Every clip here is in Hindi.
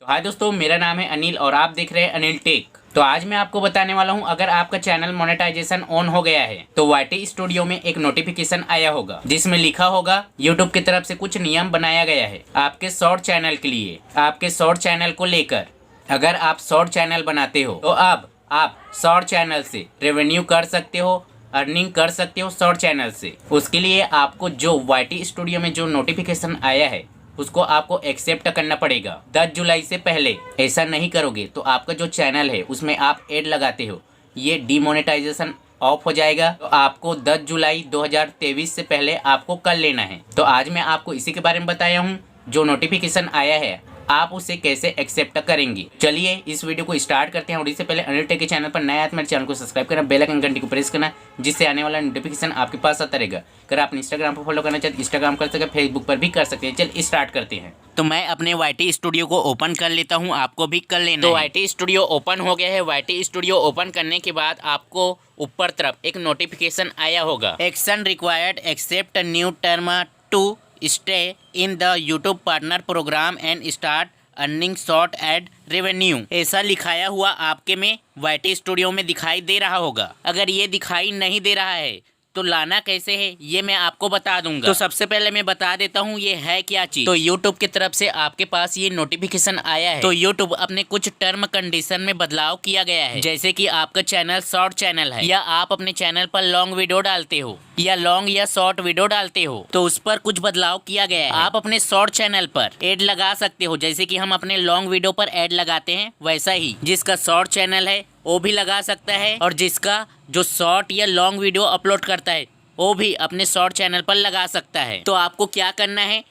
तो हाय दोस्तों, मेरा नाम है अनिल और आप देख रहे हैं अनिल टेक। तो आज मैं आपको बताने वाला हूं, अगर आपका चैनल मोनेटाइजेशन ऑन हो गया है तो वाईटी स्टूडियो में एक नोटिफिकेशन आया होगा जिसमें लिखा होगा यूट्यूब की तरफ से कुछ नियम बनाया गया है आपके शॉर्ट चैनल के लिए, आपके शॉर्ट चैनल को लेकर। अगर आप शॉर्ट चैनल बनाते हो तो अब आप शॉर्ट चैनल से रेवेन्यू कर सकते हो, अर्निंग कर सकते हो शॉर्ट चैनल से। उसके लिए आपको जो वाईटी स्टूडियो में जो नोटिफिकेशन आया है उसको आपको एक्सेप्ट करना पड़ेगा 10 जुलाई से पहले। ऐसा नहीं करोगे तो आपका जो चैनल है उसमें आप एड लगाते हो ये डीमोनेटाइजेशन ऑफ हो जाएगा। तो आपको 10 जुलाई 2023 से पहले आपको कर लेना है। तो आज मैं आपको इसी के बारे में बताया हूँ, जो नोटिफिकेशन आया है आप उसे कैसे एक्सेप्ट करेंगे। चलिए इस वीडियो को स्टार्ट करते हैं। और इससे पहले अनिल टेक के चैनल पर नया है तो मेरे चैनल को सब्सक्राइब करना, बेल आइकन घंटी को प्रेस करना, जिससे आने वाला नोटिफिकेशन आपके पास आता रहेगा। अगर आप इंस्टाग्राम पर फॉलो करना चाहते इंस्टाग्राम कर सकते, फेसबुक पर भी कर सकते हैं। चलिए स्टार्ट करते हैं। तो मैं अपने वाईटी स्टूडियो को ओपन कर लेता हूँ, आपको भी कर लेना। तो वाईटी स्टूडियो ओपन हो गया है। वाईटी स्टूडियो ओपन करने के बाद आपको ऊपर तरफ एक नोटिफिकेशन आया होगा, action required accept new term to stay in the YouTube partner program and start earning short ad revenue. ऐसा लिखाया हुआ आपके में वाईटी स्टूडियो में दिखाई दे रहा होगा। अगर ये दिखाई नहीं दे रहा है तो लाना कैसे है ये मैं आपको बता दूंगा। तो सबसे पहले मैं बता देता हूँ ये है क्या चीज। तो यूट्यूब की तरफ से आपके पास ये नोटिफिकेशन आया है। तो यूट्यूब अपने कुछ टर्म कंडीशन में बदलाव किया गया है, जैसे कि आपका चैनल शॉर्ट चैनल है या आप अपने चैनल पर लॉन्ग वीडियो डालते हो या लॉन्ग या शॉर्ट वीडियो डालते हो तो उस पर कुछ बदलाव किया गया है। आप अपने शॉर्ट चैनल पर एड लगा सकते हो, जैसे कि हम अपने लॉन्ग वीडियो पर एड लगाते हैं वैसा ही जिसका शॉर्ट चैनल है वो भी लगा सकता है, और जिसका जो शॉर्ट या लॉन्ग वीडियो अपलोड करता है वो भी अपने शॉर्ट चैनल पर लगा सकता है। तो आपको क्या करना है,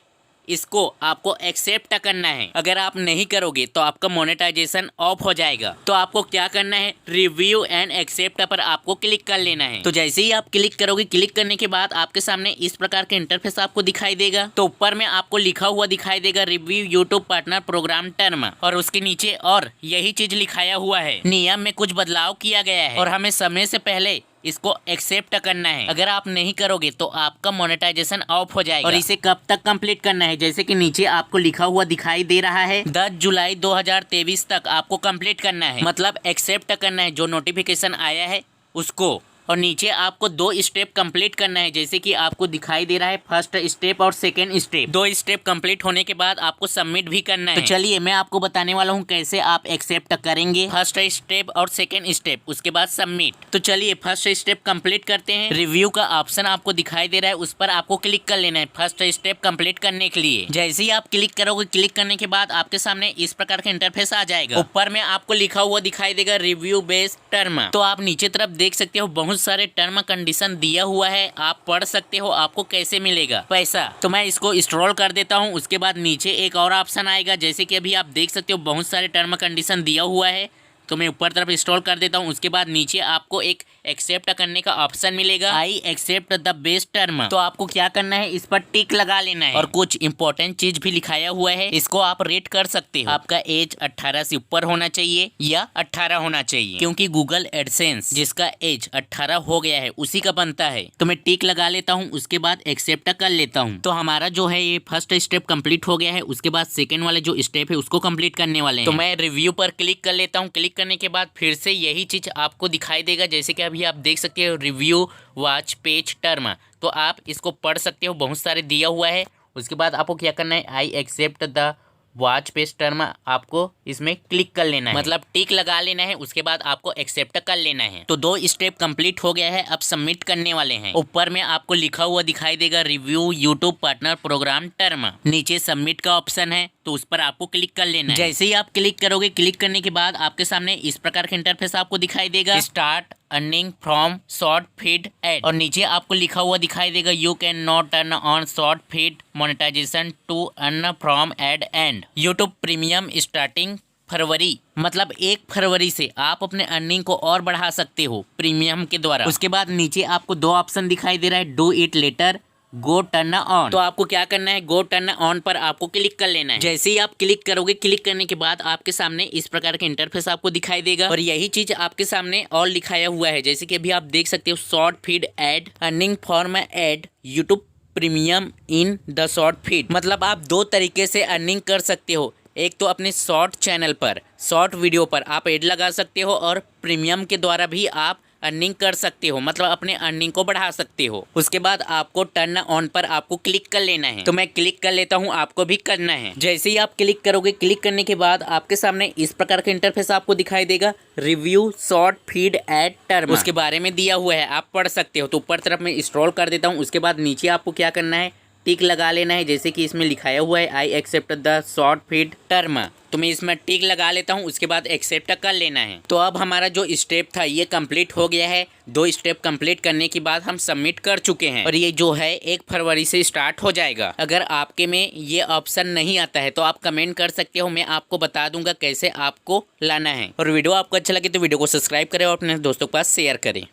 इसको आपको एक्सेप्ट करना है। अगर आप नहीं करोगे तो आपका मोनेटाइजेशन ऑफ हो जाएगा। तो आपको क्या करना है, रिव्यू एंड एक्सेप्ट पर आपको क्लिक कर लेना है। तो जैसे ही आप क्लिक करोगे, क्लिक करने के बाद आपके सामने इस प्रकार के इंटरफेस आपको दिखाई देगा। तो ऊपर में आपको लिखा हुआ दिखाई देगा review YouTube partner program term, और उसके नीचे और यही चीज लिखाया हुआ है, नियम में कुछ बदलाव किया गया है और हमें समय से पहले इसको एक्सेप्ट करना है। अगर आप नहीं करोगे तो आपका मोनेटाइजेशन ऑफ हो जाएगा। और इसे कब तक कंप्लीट करना है, जैसे कि नीचे आपको लिखा हुआ दिखाई दे रहा है 10 जुलाई 2023 तक आपको कंप्लीट करना है, मतलब एक्सेप्ट करना है जो नोटिफिकेशन आया है उसको। और नीचे आपको 2 स्टेप कंप्लीट करना है, जैसे कि आपको दिखाई दे रहा है फर्स्ट स्टेप और सेकंड स्टेप। 2 स्टेप कंप्लीट होने के बाद आपको सबमिट भी करना है। तो चलिए मैं आपको बताने वाला हूँ कैसे आप एक्सेप्ट करेंगे फर्स्ट स्टेप और सेकंड स्टेप, उसके बाद सबमिट। तो चलिए फर्स्ट स्टेप कंप्लीट करते हैं। रिव्यू का ऑप्शन आपको दिखाई दे रहा है, उस पर आपको क्लिक कर लेना है फर्स्ट स्टेप कंप्लीट करने के लिए। जैसे ही आप क्लिक करोगे, क्लिक करने के बाद आपके सामने इस प्रकार का इंटरफेस आ जाएगा। ऊपर में आपको लिखा हुआ दिखाई देगा रिव्यू बेस्ड टर्म। तो आप नीचे तरफ देख सकते हो बहुत सारे टर्म कंडीशन दिया हुआ है, आप पढ़ सकते हो आपको कैसे मिलेगा पैसा। तो मैं इसको स्क्रॉल कर देता हूँ। उसके बाद नीचे एक और ऑप्शन आएगा, जैसे कि अभी आप देख सकते हो बहुत सारे टर्म कंडीशन दिया हुआ है, तो मैं ऊपर तरफ इंस्टॉल कर देता हूँ। उसके बाद नीचे आपको एक एक्सेप्ट करने का ऑप्शन मिलेगा, I accept the best term. तो आपको क्या करना है, इस पर टिक लगा लेना है। और कुछ इंपॉर्टेंट चीज भी लिखाया हुआ है, इसको आप रेट कर सकते हो। आपका एज 18 से ऊपर होना चाहिए या 18 होना चाहिए, क्योंकि गूगल एडसेंस जिसका एज 18 हो गया है उसी का बनता है। तो मैं टिक लगा लेता हूँ, उसके बाद एक्सेप्ट कर लेता हूँ। तो हमारा जो है ये फर्स्ट स्टेप कंप्लीट हो गया है। उसके बाद सेकेंड वाले जो स्टेप है उसको कंप्लीट करने वाले हैं। तो मैं रिव्यू पर क्लिक कर लेता हूँ। क्लिक करने के बाद फिर से यही चीज आपको दिखाई देगा, जैसे कि अभी आप देख सकते हो रिव्यू वॉच पेज टर्म। तो आप इसको पढ़ सकते हो, बहुत सारे दिया हुआ है। उसके बाद आपको क्या करना है, I accept the watch page term आपको इसमें क्लिक कर लेना है, मतलब टिक लगा लेना है। उसके बाद आपको एक्सेप्ट कर लेना है। तो 2 स्टेप कंप्लीट हो गया है, अब सबमिट करने वाले हैं। ऊपर में आपको लिखा हुआ दिखाई देगा review YouTube partner program term, नीचे सबमिट का ऑप्शन है, तो उस पर आपको क्लिक कर लेना है। जैसे ही आप क्लिक करोगे, क्लिक करने के बाद आपके सामने इस प्रकार का इंटरफेस आपको दिखाई देगा, start earning from short feed ad, और नीचे आपको लिखा हुआ दिखाई देगा you can not turn on short feed monetization to earn from ad and YouTube premium starting February, मतलब 1 फरवरी से आप अपने अर्निंग को और बढ़ा सकते हो प्रीमियम के द्वारा। उसके बाद नीचे आपको 2 ऑप्शन दिखाई दे रहा है, do it later, go turn on. तो आपको क्या करना है, गो टर्न ऑन पर आपको क्लिक कर लेना है। जैसे ही आप क्लिक करोगे, क्लिक करने के बाद आपके सामने इस प्रकार का इंटरफेस आपको दिखाई देगा, और यही चीज आपके सामने और लिखाया हुआ है, जैसे कि अभी आप देख सकते हो short feed ad earning from ad YouTube premium in the short feed. मतलब आप 2 तरीके से अर्निंग कर सकते हो, एक तो अपने शॉर्ट चैनल पर, शॉर्ट वीडियो पर आप ऐड लगा सकते हो और प्रीमियम के द्वारा भी आप अर्निंग कर सकते हो, मतलब अपने अर्निंग को बढ़ा सकते हो। उसके बाद आपको टर्न ऑन पर आपको क्लिक कर लेना है। तो मैं क्लिक कर लेता हूँ, आपको भी करना है। जैसे ही आप क्लिक करोगे, क्लिक करने के बाद आपके सामने इस प्रकार का इंटरफेस आपको दिखाई देगा, review short feed ad term, उसके बारे में दिया हुआ है, आप पढ़ सकते हो। तो ऊपर तरफ मैं स्क्रॉल कर देता हूँ। उसके बाद नीचे आपको क्या करना है, टिक लगा लेना है, जैसे कि इसमें लिखाया हुआ है I accept the short feed term. तो मैं इसमें टिक लगा लेता हूं, उसके बाद एक्सेप्ट कर लेना है। तो अब हमारा जो स्टेप था ये कंप्लीट हो गया है। 2 स्टेप कंप्लीट करने के बाद हम सबमिट कर चुके हैं और ये जो है 1 फरवरी से स्टार्ट हो जाएगा। अगर आपके में ये ऑप्शन नहीं आता है तो आप कमेंट कर सकते हो, मैं आपको बता दूंगा कैसे आपको लाना है। और वीडियो आपको अच्छा लगे तो वीडियो को सब्सक्राइब करें और अपने दोस्तों के पास शेयर करें।